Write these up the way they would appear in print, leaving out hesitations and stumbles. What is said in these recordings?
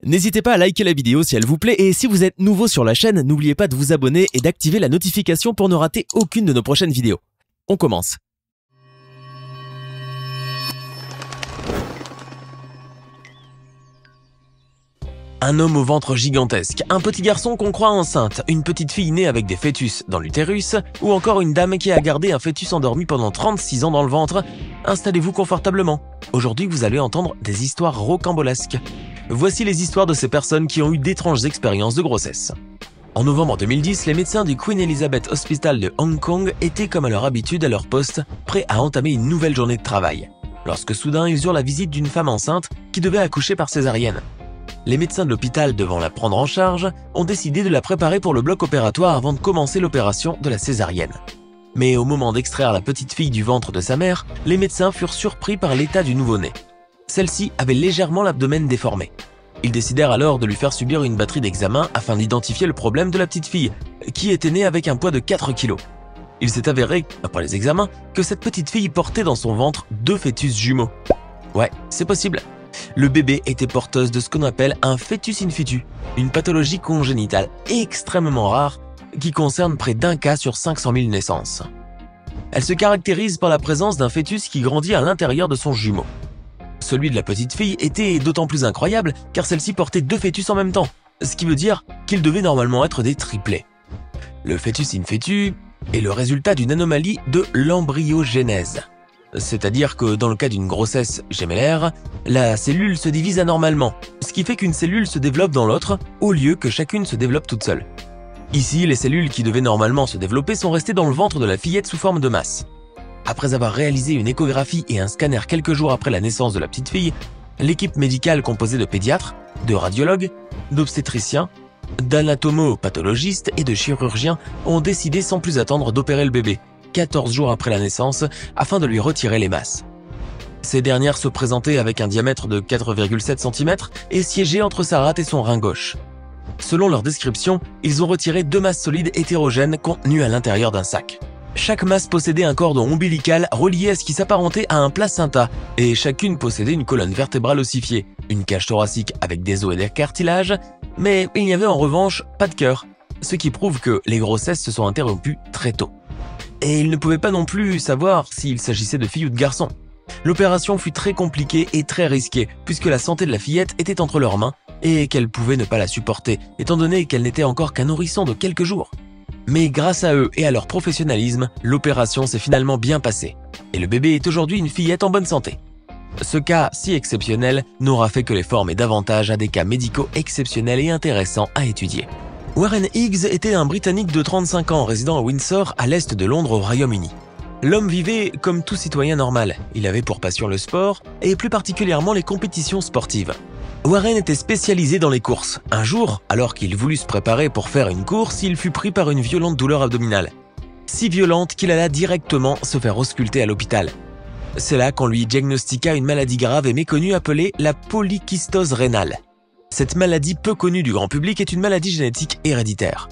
N'hésitez pas à liker la vidéo si elle vous plaît et si vous êtes nouveau sur la chaîne, n'oubliez pas de vous abonner et d'activer la notification pour ne rater aucune de nos prochaines vidéos. On commence. Un homme au ventre gigantesque, un petit garçon qu'on croit enceinte, une petite fille née avec des fœtus dans l'utérus, ou encore une dame qui a gardé un fœtus endormi pendant 36 ans dans le ventre. Installez-vous confortablement. Aujourd'hui, vous allez entendre des histoires rocambolesques. Voici les histoires de ces personnes qui ont eu d'étranges expériences de grossesse. En novembre 2010, les médecins du Queen Elizabeth Hospital de Hong Kong étaient comme à leur habitude à leur poste, prêts à entamer une nouvelle journée de travail. Lorsque soudain, ils eurent la visite d'une femme enceinte qui devait accoucher par césarienne. Les médecins de l'hôpital, devant la prendre en charge, ont décidé de la préparer pour le bloc opératoire avant de commencer l'opération de la césarienne. Mais au moment d'extraire la petite fille du ventre de sa mère, les médecins furent surpris par l'état du nouveau-né. Celle-ci avait légèrement l'abdomen déformé. Ils décidèrent alors de lui faire subir une batterie d'examens afin d'identifier le problème de la petite fille, qui était née avec un poids de 4 kg. Il s'est avéré, après les examens, que cette petite fille portait dans son ventre 2 fœtus jumeaux. Ouais, c'est possible. Le bébé était porteuse de ce qu'on appelle un fœtus in situ, une pathologie congénitale extrêmement rare qui concerne près d'un cas sur 500 000 naissances. Elle se caractérise par la présence d'un fœtus qui grandit à l'intérieur de son jumeau. Celui de la petite fille était d'autant plus incroyable car celle-ci portait 2 fœtus en même temps, ce qui veut dire qu'ils devaient normalement être des triplés. Le fœtus in situ est le résultat d'une anomalie de l'embryogénèse. C'est-à-dire que dans le cas d'une grossesse gémellaire, la cellule se divise anormalement, ce qui fait qu'une cellule se développe dans l'autre au lieu que chacune se développe toute seule. Ici, les cellules qui devaient normalement se développer sont restées dans le ventre de la fillette sous forme de masse. Après avoir réalisé une échographie et un scanner quelques jours après la naissance de la petite fille, l'équipe médicale composée de pédiatres, de radiologues, d'obstétriciens, d'anatomopathologistes et de chirurgiens ont décidé sans plus attendre d'opérer le bébé, 14 jours après la naissance, afin de lui retirer les masses. Ces dernières se présentaient avec un diamètre de 4,7 cm et siégeaient entre sa rate et son rein gauche. Selon leur description, ils ont retiré 2 masses solides hétérogènes contenues à l'intérieur d'un sac. Chaque masse possédait un cordon ombilical relié à ce qui s'apparentait à un placenta et chacune possédait une colonne vertébrale ossifiée, une cage thoracique avec des os et des cartilages, mais il n'y avait en revanche pas de cœur, ce qui prouve que les grossesses se sont interrompues très tôt. Et ils ne pouvaient pas non plus savoir s'il s'agissait de filles ou de garçons. L'opération fut très compliquée et très risquée puisque la santé de la fillette était entre leurs mains et qu'elle pouvait ne pas la supporter étant donné qu'elle n'était encore qu'un nourrisson de quelques jours. Mais grâce à eux et à leur professionnalisme, l'opération s'est finalement bien passée et le bébé est aujourd'hui une fillette en bonne santé. Ce cas si exceptionnel n'aura fait que les former davantage à des cas médicaux exceptionnels et intéressants à étudier. Warren Higgs était un Britannique de 35 ans résidant à Windsor, à l'est de Londres au Royaume-Uni. L'homme vivait comme tout citoyen normal. Il avait pour passion le sport et plus particulièrement les compétitions sportives. Warren était spécialisé dans les courses. Un jour, alors qu'il voulut se préparer pour faire une course, il fut pris par une violente douleur abdominale. Si violente qu'il alla directement se faire ausculter à l'hôpital. C'est là qu'on lui diagnostiqua une maladie grave et méconnue appelée la polykystose rénale. Cette maladie peu connue du grand public est une maladie génétique héréditaire.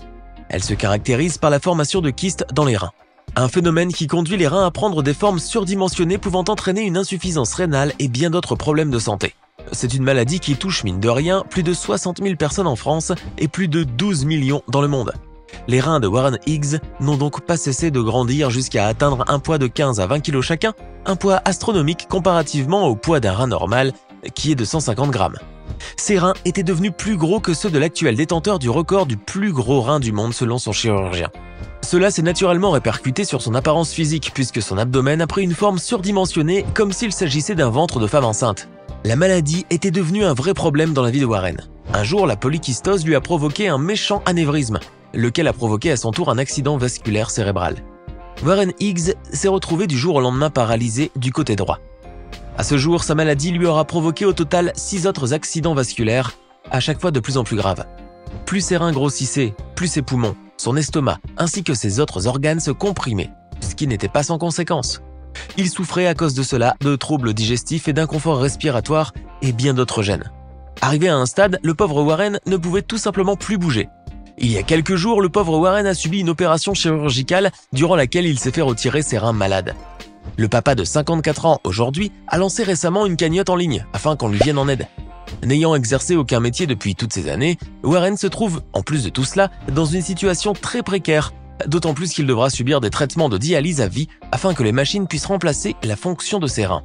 Elle se caractérise par la formation de kystes dans les reins. Un phénomène qui conduit les reins à prendre des formes surdimensionnées pouvant entraîner une insuffisance rénale et bien d'autres problèmes de santé. C'est une maladie qui touche mine de rien plus de 60 000 personnes en France et plus de 12 millions dans le monde. Les reins de Warren Higgs n'ont donc pas cessé de grandir jusqu'à atteindre un poids de 15 à 20 kg chacun, un poids astronomique comparativement au poids d'un rein normal qui est de 150 grammes. Ses reins étaient devenus plus gros que ceux de l'actuel détenteur du record du plus gros rein du monde selon son chirurgien. Cela s'est naturellement répercuté sur son apparence physique puisque son abdomen a pris une forme surdimensionnée comme s'il s'agissait d'un ventre de femme enceinte. La maladie était devenue un vrai problème dans la vie de Warren. Un jour, la polykystose lui a provoqué un méchant anévrisme, lequel a provoqué à son tour un accident vasculaire cérébral. Warren Higgs s'est retrouvé du jour au lendemain paralysé du côté droit. À ce jour, sa maladie lui aura provoqué au total 6 autres accidents vasculaires, à chaque fois de plus en plus graves. Plus ses reins grossissaient, plus ses poumons, son estomac, ainsi que ses autres organes se comprimaient, ce qui n'était pas sans conséquence. Il souffrait à cause de cela de troubles digestifs et d'inconfort respiratoire et bien d'autres gènes. Arrivé à un stade, le pauvre Warren ne pouvait tout simplement plus bouger. Il y a quelques jours, le pauvre Warren a subi une opération chirurgicale durant laquelle il s'est fait retirer ses reins malades. Le papa de 54 ans aujourd'hui a lancé récemment une cagnotte en ligne afin qu'on lui vienne en aide. N'ayant exercé aucun métier depuis toutes ces années, Warren se trouve, en plus de tout cela, dans une situation très précaire, d'autant plus qu'il devra subir des traitements de dialyse à vie afin que les machines puissent remplacer la fonction de ses reins.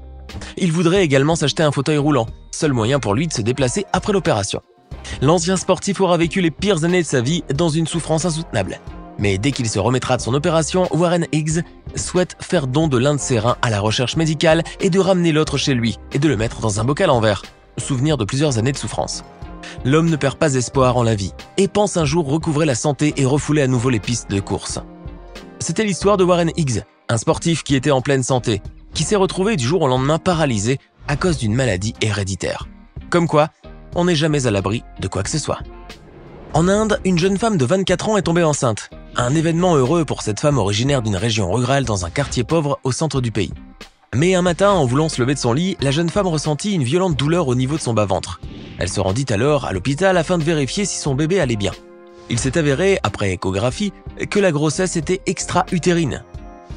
Il voudrait également s'acheter un fauteuil roulant, seul moyen pour lui de se déplacer après l'opération. L'ancien sportif aura vécu les pires années de sa vie dans une souffrance insoutenable. Mais dès qu'il se remettra de son opération, Warren Higgs souhaite faire don de l'un de ses reins à la recherche médicale et de ramener l'autre chez lui et de le mettre dans un bocal en verre, souvenir de plusieurs années de souffrance. L'homme ne perd pas espoir en la vie et pense un jour recouvrer la santé et refouler à nouveau les pistes de course. C'était l'histoire de Warren Higgs, un sportif qui était en pleine santé, qui s'est retrouvé du jour au lendemain paralysé à cause d'une maladie héréditaire. Comme quoi, on n'est jamais à l'abri de quoi que ce soit. En Inde, une jeune femme de 24 ans est tombée enceinte. Un événement heureux pour cette femme originaire d'une région rurale dans un quartier pauvre au centre du pays. Mais un matin, en voulant se lever de son lit, la jeune femme ressentit une violente douleur au niveau de son bas-ventre. Elle se rendit alors à l'hôpital afin de vérifier si son bébé allait bien. Il s'est avéré, après échographie, que la grossesse était extra-utérine.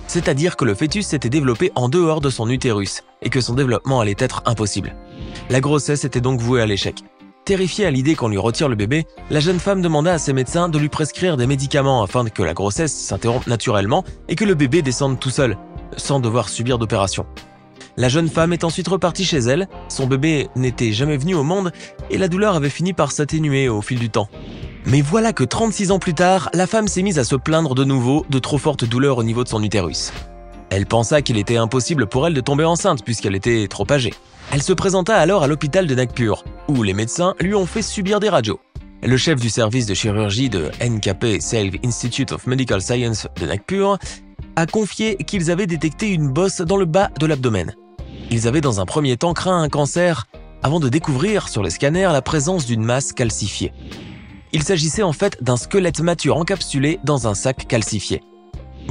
C'est-à-dire que le fœtus s'était développé en dehors de son utérus et que son développement allait être impossible. La grossesse était donc vouée à l'échec. Terrifiée à l'idée qu'on lui retire le bébé, la jeune femme demanda à ses médecins de lui prescrire des médicaments afin que la grossesse s'interrompe naturellement et que le bébé descende tout seul, sans devoir subir d'opération. La jeune femme est ensuite repartie chez elle, son bébé n'était jamais venu au monde et la douleur avait fini par s'atténuer au fil du temps. Mais voilà que 36 ans plus tard, la femme s'est mise à se plaindre de nouveau de trop fortes douleurs au niveau de son utérus. Elle pensa qu'il était impossible pour elle de tomber enceinte puisqu'elle était trop âgée. Elle se présenta alors à l'hôpital de Nagpur, où les médecins lui ont fait subir des radios. Le chef du service de chirurgie de NKP Self Institute of Medical Science de Nagpur a confié qu'ils avaient détecté une bosse dans le bas de l'abdomen. Ils avaient dans un premier temps craint un cancer, avant de découvrir sur les scanners la présence d'une masse calcifiée. Il s'agissait en fait d'un squelette mature encapsulé dans un sac calcifié.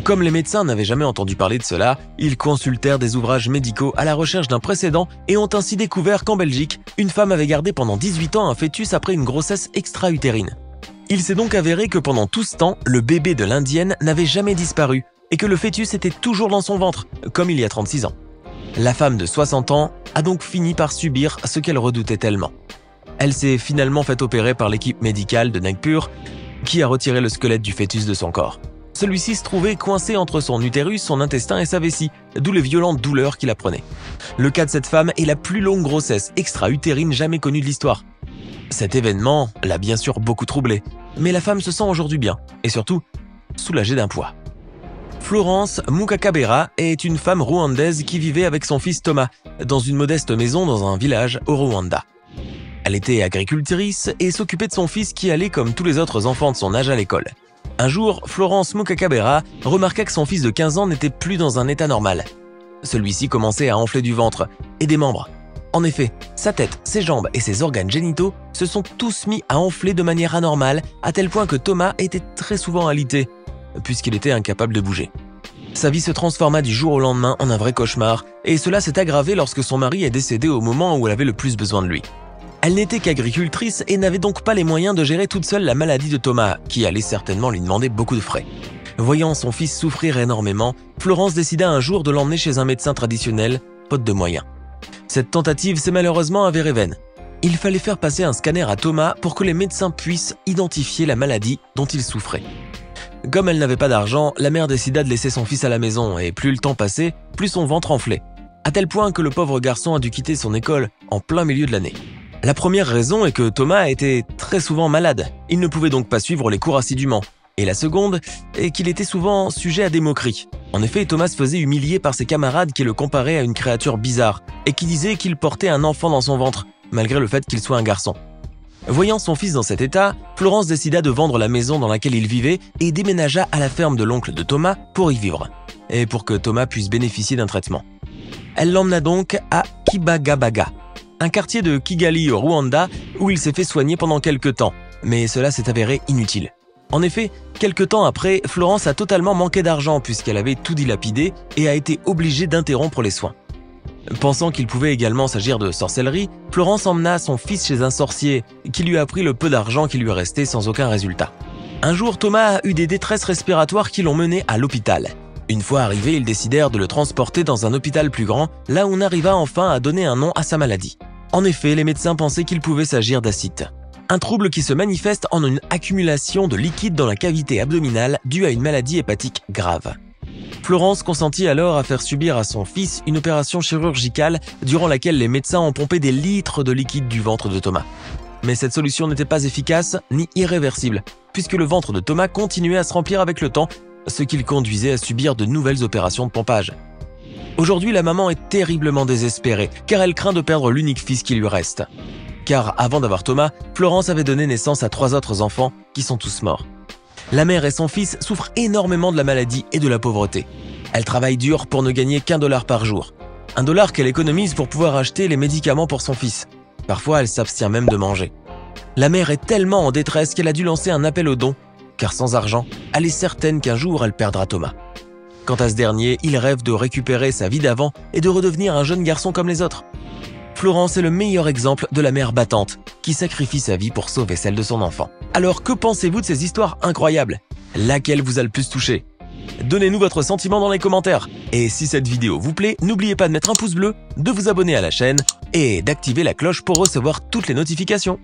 Comme les médecins n'avaient jamais entendu parler de cela, ils consultèrent des ouvrages médicaux à la recherche d'un précédent et ont ainsi découvert qu'en Belgique, une femme avait gardé pendant 18 ans un fœtus après une grossesse extra-utérine. Il s'est donc avéré que pendant tout ce temps, le bébé de l'Indienne n'avait jamais disparu et que le fœtus était toujours dans son ventre, comme il y a 36 ans. La femme de 60 ans a donc fini par subir ce qu'elle redoutait tellement. Elle s'est finalement fait opérer par l'équipe médicale de Nagpur qui a retiré le squelette du fœtus de son corps. Celui-ci se trouvait coincé entre son utérus, son intestin et sa vessie, d'où les violentes douleurs qu'il apprenait. Le cas de cette femme est la plus longue grossesse extra-utérine jamais connue de l'histoire. Cet événement l'a bien sûr beaucoup troublée, mais la femme se sent aujourd'hui bien, et surtout, soulagée d'un poids. Florence Mukakabera est une femme rwandaise qui vivait avec son fils Thomas, dans une modeste maison dans un village au Rwanda. Elle était agricultrice et s'occupait de son fils qui allait comme tous les autres enfants de son âge à l'école. Un jour, Florence Mukakabera remarqua que son fils de 15 ans n'était plus dans un état normal. Celui-ci commençait à enfler du ventre et des membres. En effet, sa tête, ses jambes et ses organes génitaux se sont tous mis à enfler de manière anormale, à tel point que Thomas était très souvent alité, puisqu'il était incapable de bouger. Sa vie se transforma du jour au lendemain en un vrai cauchemar, et cela s'est aggravé lorsque son mari est décédé au moment où elle avait le plus besoin de lui. Elle n'était qu'agricultrice et n'avait donc pas les moyens de gérer toute seule la maladie de Thomas, qui allait certainement lui demander beaucoup de frais. Voyant son fils souffrir énormément, Florence décida un jour de l'emmener chez un médecin traditionnel, faute de moyens. Cette tentative s'est malheureusement avérée vaine. Il fallait faire passer un scanner à Thomas pour que les médecins puissent identifier la maladie dont il souffrait. Comme elle n'avait pas d'argent, la mère décida de laisser son fils à la maison et plus le temps passait, plus son ventre enflait. À tel point que le pauvre garçon a dû quitter son école en plein milieu de l'année. La première raison est que Thomas était très souvent malade. Il ne pouvait donc pas suivre les cours assidûment. Et la seconde est qu'il était souvent sujet à des moqueries. En effet, Thomas se faisait humilier par ses camarades qui le comparaient à une créature bizarre et qui disaient qu'il portait un enfant dans son ventre, malgré le fait qu'il soit un garçon. Voyant son fils dans cet état, Florence décida de vendre la maison dans laquelle il vivait et déménagea à la ferme de l'oncle de Thomas pour y vivre, et pour que Thomas puisse bénéficier d'un traitement. Elle l'emmena donc à Kibagabaga, un quartier de Kigali au Rwanda où il s'est fait soigner pendant quelques temps, mais cela s'est avéré inutile. En effet, quelques temps après, Florence a totalement manqué d'argent puisqu'elle avait tout dilapidé et a été obligée d'interrompre les soins. Pensant qu'il pouvait également s'agir de sorcellerie, Florence emmena son fils chez un sorcier qui lui a pris le peu d'argent qui lui restait sans aucun résultat. Un jour, Thomas a eu des détresses respiratoires qui l'ont mené à l'hôpital. Une fois arrivés, ils décidèrent de le transporter dans un hôpital plus grand, là où on arriva enfin à donner un nom à sa maladie. En effet, les médecins pensaient qu'il pouvait s'agir d'acite, un trouble qui se manifeste en une accumulation de liquide dans la cavité abdominale due à une maladie hépatique grave. Florence consentit alors à faire subir à son fils une opération chirurgicale durant laquelle les médecins ont pompé des litres de liquide du ventre de Thomas. Mais cette solution n'était pas efficace ni irréversible, puisque le ventre de Thomas continuait à se remplir avec le temps, ce qui le conduisait à subir de nouvelles opérations de pompage. Aujourd'hui, la maman est terriblement désespérée, car elle craint de perdre l'unique fils qui lui reste. Car avant d'avoir Thomas, Florence avait donné naissance à 3 autres enfants qui sont tous morts. La mère et son fils souffrent énormément de la maladie et de la pauvreté. Elle travaille dur pour ne gagner qu'$1 par jour. $1 qu'elle économise pour pouvoir acheter les médicaments pour son fils. Parfois, elle s'abstient même de manger. La mère est tellement en détresse qu'elle a dû lancer un appel aux dons, car sans argent, elle est certaine qu'un jour elle perdra Thomas. Quant à ce dernier, il rêve de récupérer sa vie d'avant et de redevenir un jeune garçon comme les autres. Florence est le meilleur exemple de la mère battante qui sacrifie sa vie pour sauver celle de son enfant. Alors que pensez-vous de ces histoires incroyables? Laquelle vous a le plus touché? Donnez-nous votre sentiment dans les commentaires. Et si cette vidéo vous plaît, n'oubliez pas de mettre un pouce bleu, de vous abonner à la chaîne et d'activer la cloche pour recevoir toutes les notifications.